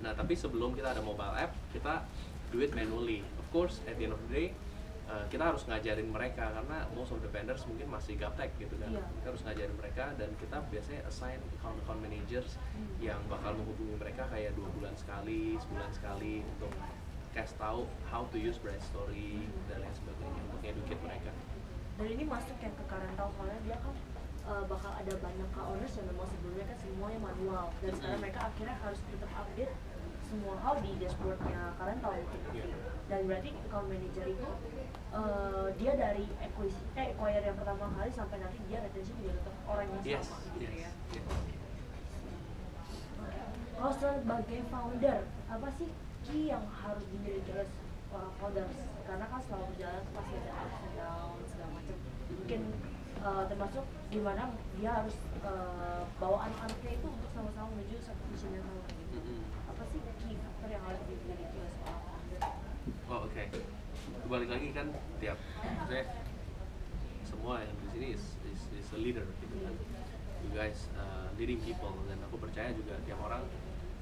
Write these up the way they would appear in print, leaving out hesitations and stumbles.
Nah, tapi sebelum kita ada mobile app, kita do it manually. Of course, at the end of the day, kita harus ngajarin mereka karena most of the vendors mungkin masih gaptek gitu kan. Kita harus ngajarin mereka dan kita biasanya assign account managers yang bakal menghubungi mereka kayak 2 bulan sekali, sebulan sekali untuk kasih tahu how to use brand story dan lain sebagainya untuk educate mereka. Dan ini masuk yang ke current tahu soalnya dia kan bakal ada banyak owners yang memang sebelumnya kan semuanya manual dan sekarang mereka akhirnya harus tetap update semua hal di dashboardnya current tahu gitu. Dan berarti account manager itu dia dari acquire yang pertama kali sampai nanti dia retention juga tetap orang yang sama gitu ya. Kalau sebagai founder, apa sih key yang harus dimiliki oleh orang founders? Karena kan selama berjalan pasti ada ups and downs segala macam. Mungkin termasuk gimana dia harus bawa anak-anaknya itu untuk sama-sama menuju satu vision yang sama. Apa sih key factor yang harus dimiliki oleh seorang founder? Oh oke. Balik lagi kan saya semua yang di sini is a leader gitu kan. You guys leading people dan aku percaya juga tiap orang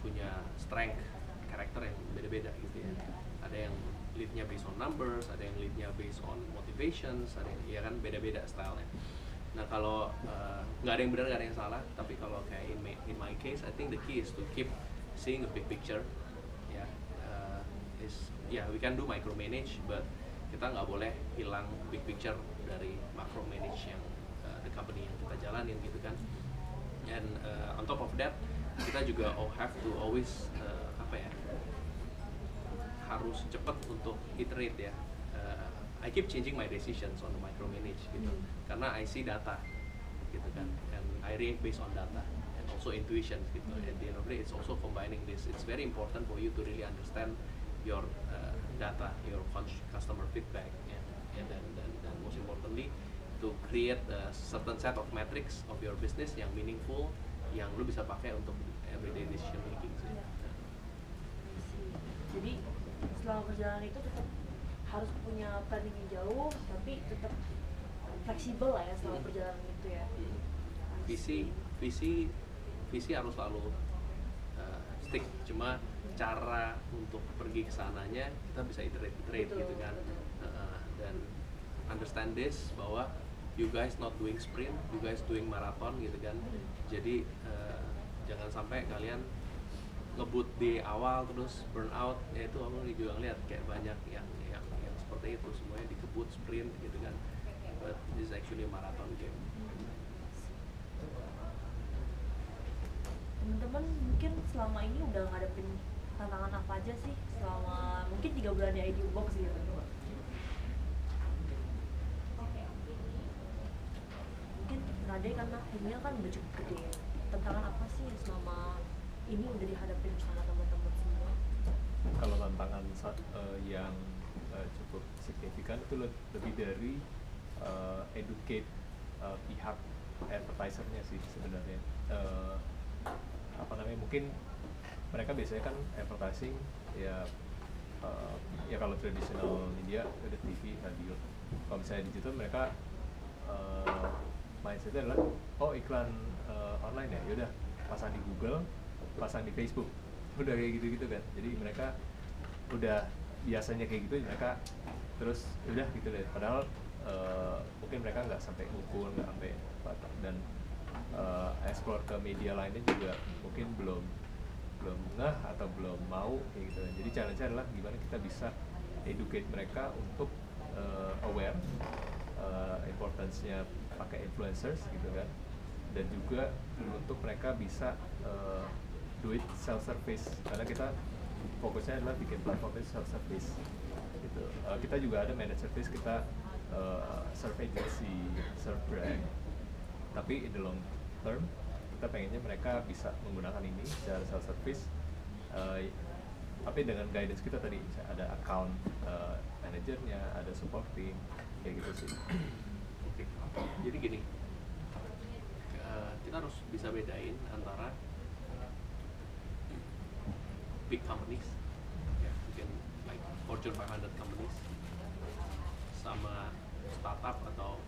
punya strength karakter yang beda-beda gitu ya. Ada yang leadnya based on numbers, ada yang leadnya based on motivations, ada yang ya kan beda-beda stylenya. Nah kalau nggak ada yang benar nggak ada yang salah, tapi kalau kayak in my case, I think the key is to keep seeing a big picture. We can do micromanage, but kita nggak boleh hilang big picture dari macro manage yang the company yang kita jalanin gitu kan. And on top of that, kita juga have to always harus cepat untuk iterate ya. I keep changing my decisions on the micromanage gitu, karena I see data gitu kan, and I react based on data and also intuition gitu. At the end of the day, it's also combining this. It's very important for you to really understand your data, your customer feedback, and then most importantly to create a certain set of metrics of your business yang meaningful, yang lu bisa pakai untuk everyday decision making sih. Jadi selama perjalanan itu tetap harus punya planning yang jauh, tapi tetap fleksibel lah ya selama perjalanan itu ya. Visi harus selalu stick, cuma cara untuk pergi ke sananya kita bisa iterate gitu kan. Dan understand this bahwa you guys not doing sprint, you guys doing marathon gitu kan. Jadi jangan sampai kalian ngebut di awal terus burn out, ya itu aku juga ngeliat kayak banyak yang seperti itu, semuanya dikebut sprint gitu kan. But this is actually a marathon game. Teman-teman mungkin selama ini udah ngadepin tantangan apa aja sih selama mungkin 3 bulan di ID Box gitu? Mungkin Nade karena email kan udah cukup gede. Tantangan apa sih selama ini udah dihadapin sama teman-teman semua? Kalau tantangan yang cukup signifikan itu lebih dari educate pihak advertisernya sih sebenarnya. Mungkin mereka biasanya kan advertising ya kalau tradisional media ada TV, radio. Kalau misalnya digital mereka mindsetnya adalah iklan online ya, yaudah pasang di Google, pasang di Facebook, udah kayak gitu kan. Jadi mereka udah biasanya kayak gitu, mereka terus udah gitu deh. Padahal mungkin mereka nggak sampai ngukur, nggak sampai dan explore ke media lainnya juga mungkin belum ngeh atau belum mau kayak gitu. Jadi challenge-nya adalah gimana kita bisa educate mereka untuk aware importance-nya pakai influencers gitu kan, dan juga untuk mereka bisa do it self service, karena kita fokusnya adalah bikin platform itu self service gitu. Kita juga ada managed service, kita serve agency, serve brand, tapi in the long term kita pengennya mereka bisa menggunakan ini secara self service, tapi dengan guidance kita tadi ada account manajernya, ada supporting kayak gitu sih. Jadi gini, kita harus bisa bedain antara big companies, mungkin like Fortune 500 companies, sama startup atau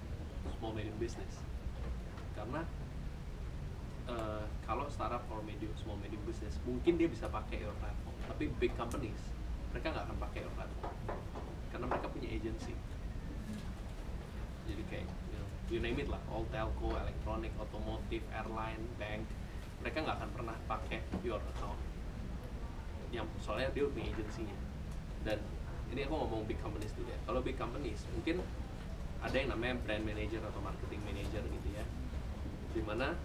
small medium business. Karena kalau startup or small medium business mungkin dia bisa pakai your platform, tapi big companies mereka nggak akan pakai your platform karena mereka punya agency. Jadi kayak you name it lah, all telco, elektronik, otomotif, airline, bank, mereka nggak akan pernah pakai your account. Yang soalnya dia punya agensinya. Dan ini aku ngomong big companies dulu ya. Kalau big companies mungkin ada yang namanya brand manager atau marketing manager gitu ya. Dimana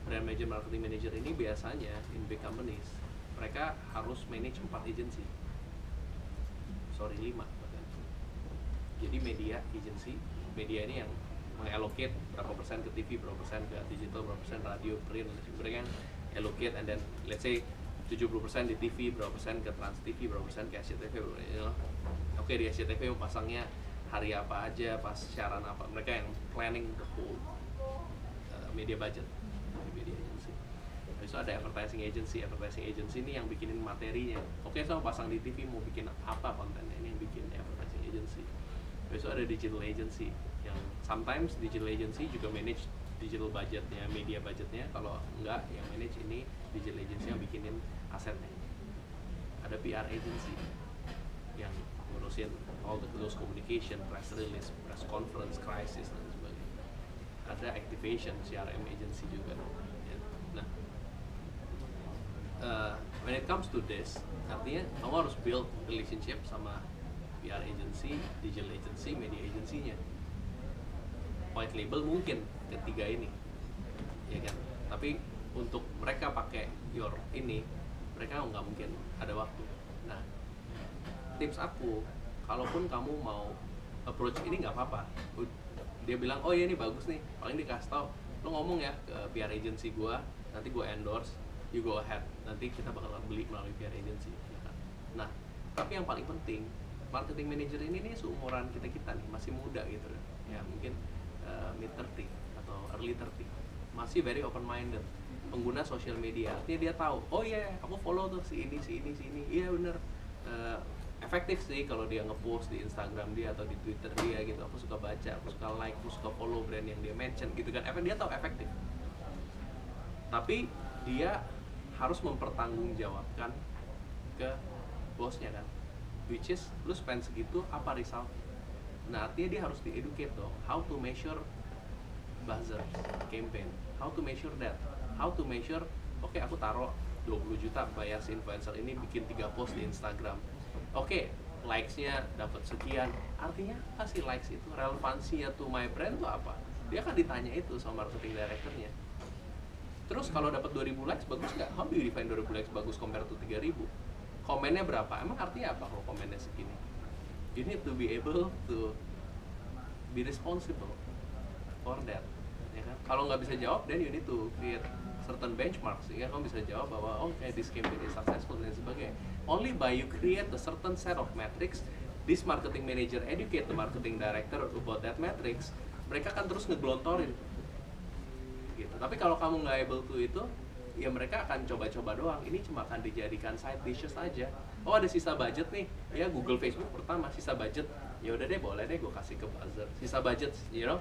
brand manager, marketing manager ini biasanya in big companies mereka harus manage 4 agency. 5 bahkan. Jadi media agency, media ini yang mengallocate berapa persen ke TV, berapa persen ke digital, berapa persen radio, print, mereka allocate and then let's say 70% di TV, berapa persen ke Trans TV, berapa persen ke SCTV, Oke, di SCTV mau pasangnya hari apa aja, pas siaran apa, mereka yang planning the whole media budget, media agency. Besok ada advertising agency ini yang bikinin materinya. Oke, saya mau pasang di TV, mau bikin apa kontennya, ini yang bikin advertising agency. Besok ada digital agency, yang sometimes digital agency juga manage digital budgetnya, media budgetnya. Kalau enggak, yang manage ini digital agency yang bikinin asetnya. Ada PR agency yang ngurusin all the close communication, press release, press conference, crisis dan sebagainya. Ada activation, CRM agency juga. Nah, when it comes to this, artinya kamu harus build relationship sama PR agency, digital agency, media agency-nya. White label mungkin ketiga ini, ya kan? Tapi untuk mereka pakai your ini, mereka nggak mungkin ada waktu. Nah, tips aku, kalaupun kamu mau approach ini nggak apa-apa. Dia bilang, oh ya ini bagus nih, paling dikasih tau, lo ngomong ya ke PR agency gua, nanti gua endorse, you go ahead, nanti kita bakal beli melalui PR agency. Nah, tapi yang paling penting, marketing manager ini nih seumuran kita nih, masih muda gitu ya, mungkin mid 30 atau early 30, masih very open minded, pengguna sosial media. Artinya dia tahu, oh iya, aku follow tuh si ini, iya bener, efektif sih kalau dia ngepost di Instagram dia atau di Twitter dia gitu. Aku suka baca, aku suka like, aku suka follow brand yang dia mention gitu kan. Dia tahu efektif, tapi dia harus mempertanggungjawabkan ke bosnya kan, which is lu spend segitu apa result. Nah, artinya dia harus di-educate dong, how to measure buzzer campaign, how to measure that, how to measure, oke, aku taruh 20 juta bayar si influencer ini bikin 3 post di Instagram. Oke, likes-nya dapat sekian. Artinya apa sih likes itu? Relevansinya to my brand tuh apa? Dia akan ditanya itu sama marketing director-nya. Terus kalau dapat 2000 likes bagus nggak? How do you define 2000 likes bagus compare to 3000? Komennya berapa? Emang artinya apa kalau komennya segini? You need to be able to be responsible for that, ya kan? Kalau nggak bisa jawab, then you need to create certain benchmarks sehingga kamu bisa jawab bahwa okay, this campaign is successful dan sebagainya. Only by you create a certain set of metrics, this marketing manager educate the marketing director about that metrics, mereka akan terus ngeglontorin gitu. Tapi kalau kamu nggak able to itu, ya mereka akan coba-coba doang. Ini cuma akan dijadikan side dishes aja. Oh, ada sisa budget nih, ya Google, Facebook pertama sisa budget, ya udah deh, boleh deh gue kasih ke buzzer, sisa budget, you know.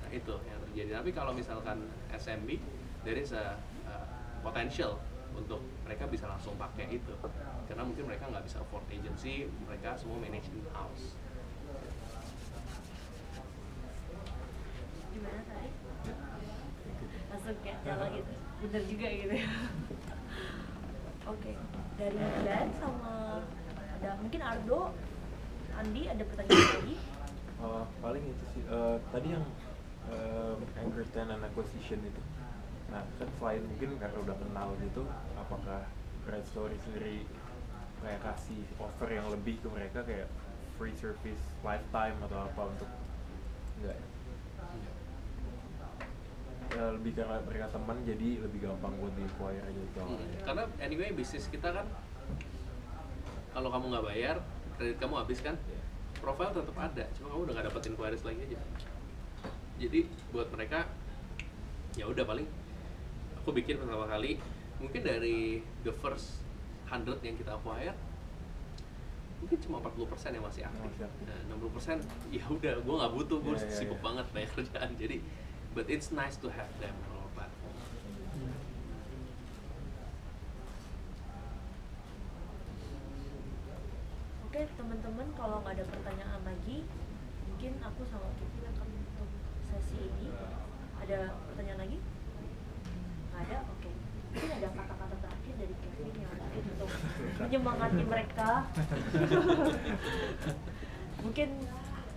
Nah, itu yang terjadi. Tapi kalau misalkan SMB, there is a potential untuk mereka bisa langsung pakai itu, karena mungkin mereka nggak bisa afford agency, mereka semua manage in house. Gimana tadi? Langsung kayak kalau gitu, bener juga gitu. Oke, dari Glenn sama ada mungkin Ardo, Andi ada pertanyaan lagi? Paling itu sih, tadi yang anchor tenant acquisition itu. Nah, kan selain mungkin karena udah kenal gitu, apakah Bright Story sendiri kayak kasih offer yang lebih ke mereka kayak free service lifetime atau apa untuk enggak? Ya, lebih karena mereka teman jadi lebih gampang buat di-acquire aja gitu. Karena anyway bisnis kita kan kalau kamu nggak bayar, kredit kamu habis kan, profile tetap ada, cuma kamu udah nggak dapet inquiries lagi aja. Jadi buat mereka ya udah, paling aku bikin pertama kali mungkin dari the first 100 yang kita acquire mungkin cuma 40% yang masih aktif. Nah, 60% ya udah, gue nggak butuh, gue sibuk banget banyak kerjaan. Jadi but it's nice to have them on our platform. Oke, teman-teman, kalau nggak ada pertanyaan lagi, mungkin aku sama Kevin akan tutup sesi ini. Ada pertanyaan lagi? Nggak ada? Oke. Mungkin ada kata-kata terakhir dari Kevin yang mungkin untuk menyemangati mereka. Mungkin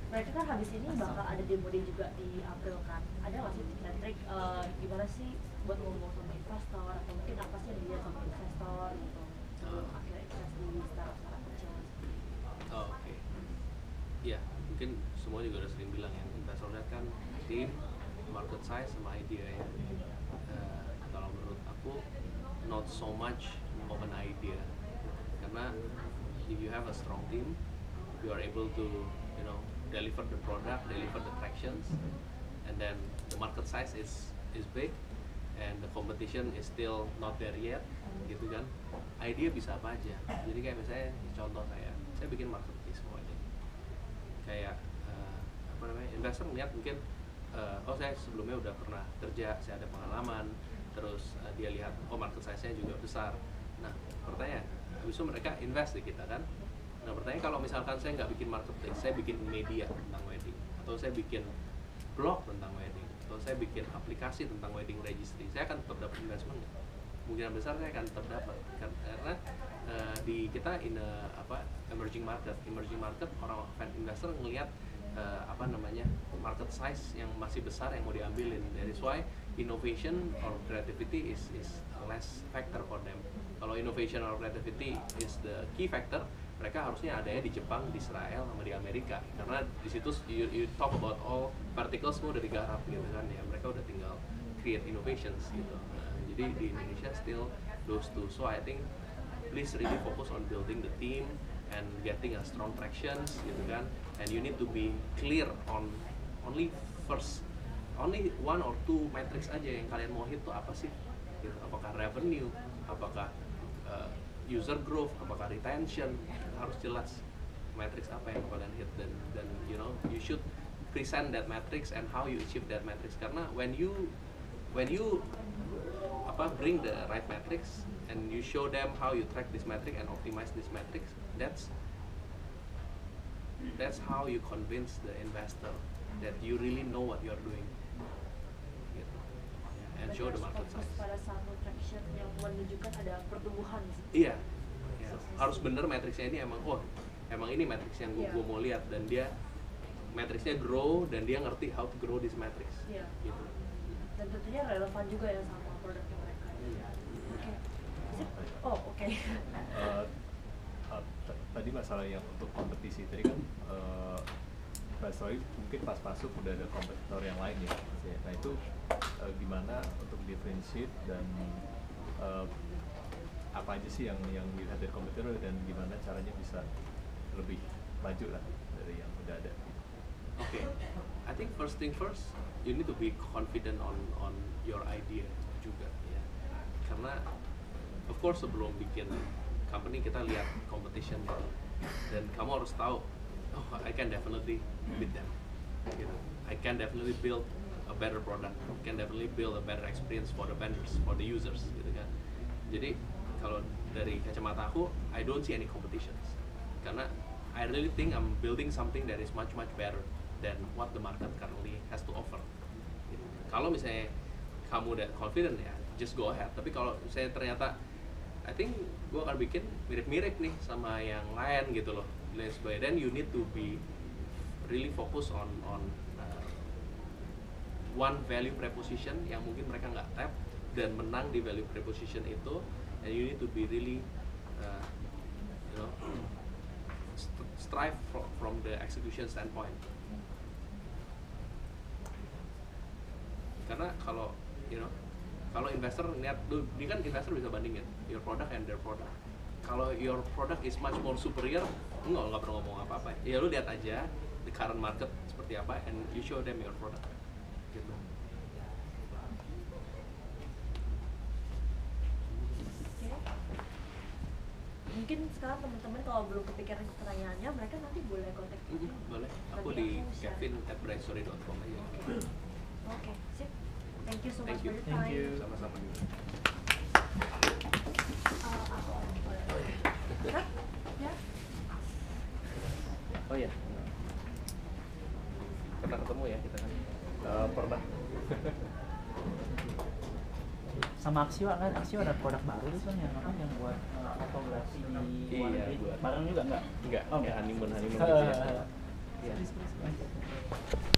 mereka kan habis ini bakal ada demo day juga di April kan. Ada nggak sih trik gimana sih buat ngomong sama investor, atau mungkin apa sih yang dilihat sama investor gitu sebelum akhirnya invest di startup kecil? Oh, oke. Iya, mungkin semua juga udah sering bilang ya, investor lihat kan tim, market size sama idea ya. Kalau menurut aku not so much of an idea, karena if you have a strong team, you are able to deliver the product, deliver the tractions, and then the market size is big and the competition is still not there yet, gitu kan. Idea bisa apa aja. Jadi kayak misalnya contoh saya bikin marketplace semuanya. Kayak investor melihat mungkin saya sebelumnya udah pernah kerja, saya ada pengalaman, terus dia lihat market size-nya juga besar. Nah, pertanyaan, habis itu mereka invest di kita kan. Nah, pertanyaan, kalau misalkan saya nggak bikin marketplace, saya bikin media tentang wedding, atau saya bikin blog tentang wedding, atau saya bikin aplikasi tentang wedding registry, saya akan tetap dapat investment. Kemungkinan besar saya akan tetap dapat, karena di kita emerging market orang investor ngelihat market size yang masih besar yang mau diambilin. That is why innovation or creativity is less factor for them. Kalau innovation or creativity is the key factor, mereka harusnya adanya di Jepang, di Israel, sama di Amerika, karena di situ you talk about all verticals semua udah digarap gitu kan ya, mereka udah tinggal create innovations gitu. Nah, jadi di Indonesia still those two. So I think please really focus on building the team and getting a strong tractions gitu kan, and you need to be clear on only one or two metrics aja yang kalian mau hit tuh apa sih gitu. Apakah revenue, apakah user growth, apakah retention, harus jelas matrix apa yang kalian hit, dan you should present that matrix and how you achieve that matrix. Karena when you bring the right matrix and you show them how you track this metric and optimize this matrix, that's how you convince the investor that you really know what you're doing gitu. And show the market size. Pada satu traction yang menunjukkan ada pertumbuhan sih. Iya, harus bener matriksnya ini emang ini matriks yang gue mau lihat, dan dia matriksnya grow dan dia ngerti how to grow this matrix. Iya. Gitu. Dan tentunya relevan juga ya sama produknya mereka. Oke. Oke. Tadi masalah yang untuk kompetisi tadi kan Sorry, mungkin pas masuk udah ada kompetitor yang lain ya. Nah itu gimana untuk differentiate dan apa aja sih yang dilihat dari kompetitor, dan gimana caranya bisa lebih maju lah dari yang udah ada. Okay, I think first thing first, you need to be confident on your idea juga ya. Karena of course sebelum bikin company kita lihat competition dan kamu harus tahu, I can definitely beat them. Gitu. I can definitely build a better product. I can definitely build a better experience for the vendors, for the users, gitu kan. Jadi kalau dari kacamata aku, I don't see any competitions. Karena I really think I'm building something that is much better than what the market currently has to offer. Gitu. Kalau misalnya kamu udah confident ya, just go ahead. Tapi kalau misalnya ternyata I think gue akan bikin mirip-mirip nih sama yang lain gitu loh. Then you need to be really focus on one value proposition yang mungkin mereka nggak tap, dan menang di value proposition itu, and you need to be really strive from the execution standpoint. Karena kalau kalau investor lihat, ini kan investor bisa bandingin your product and their product. Kalau your product is much more superior, nggak perlu ngomong apa-apa. Ya lu lihat aja the current market seperti apa, and you show them your product. Gitu. Mungkin sekarang teman-teman kalau belum kepikiran pertanyaannya, mereka nanti boleh kontak. Boleh. Aku di kevin@brightstory.com aja. Oke, sip. Thank you so much Thank you. for your time. Thank you. Sama-sama. Ya. Oh ya, pernah ketemu ya kita kan? Pernah. Sama Axiwa kan, Axiwa ada produk baru tuh Son, yang apa yang buat fotografi di Iya, warna buat- bareng juga enggak? Enggak, Oh, kayak honeymoon enggak. gitu ya. Iya. Please.